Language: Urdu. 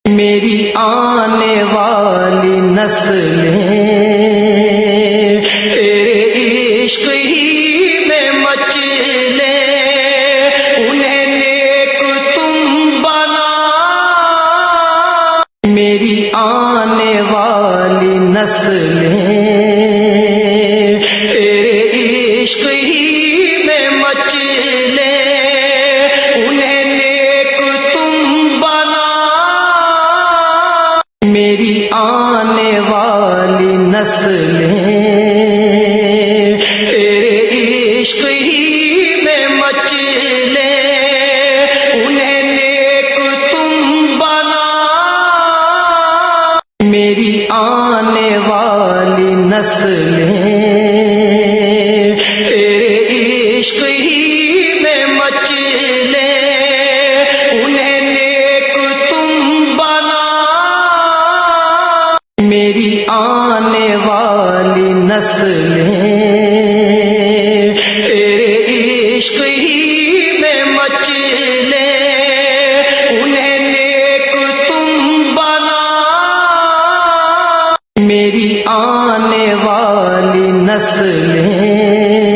میری آنے والی نسلیں تیرے عشق ہی میں مچلے، انہیں نیک تم بنا۔ میری آنے والی نسلیں تیرے عشق ہی میں مچلے، انہیں نیک تم بنا۔ میری آنے والی نسلیں تیرے عشق ہی میں مچلے، انہیں نیک تم بنا۔ میری آنے والی نسلیں تیرے عشق ہی میں مچلے، انہیں نیک تم بنا۔ میری آنے والی نسلیں تیرے عشق ہی میں مچلے، انہیں نیک تم بنا۔ میری آنے والی نسلیں